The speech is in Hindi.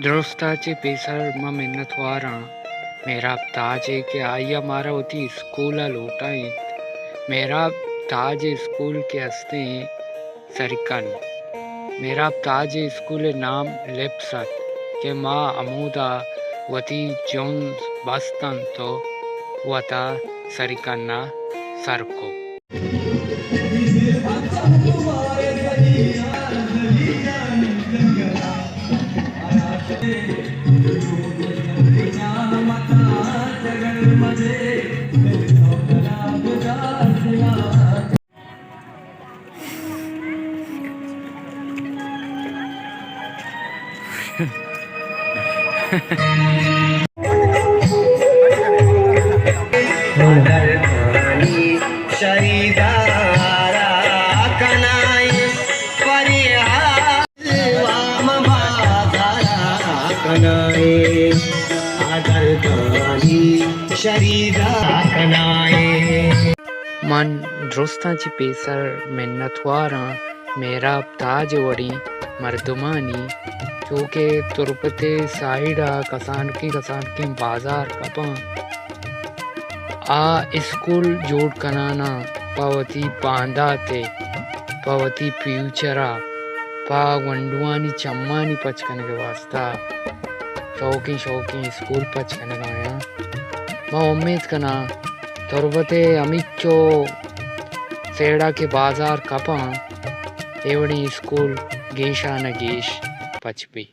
दोस्ताचे पेसर म मिन्नतवार मेरा ताज है कि आइया मारा होती स्कूल लोटाएं मेरा ताज स्कूल के हंसते सरिकन मेरा ताज स्कूल नाम लेप्स के माँ अमूदा वती जोन बस्तन तो वता सरिकन्ना सरको मन दोस्ताची पेसर मिन्नतवार मेरा ताज वड़ी मर्दमानी चूँकि तुरपते साइडा कसान की बाजार कपा आ स्कूल जोड़ कनाना पवती बांधा ते पवती फ्यूचरा पा वंडुआनी चम्मानी पचकने के वास्ता शौकी स्कूल पचकने गया मैं उम्मीद कना तुरबते अमिचो सेड़ा के बाजार कपा एवड़ी स्कूल गेशा न गेश पचपी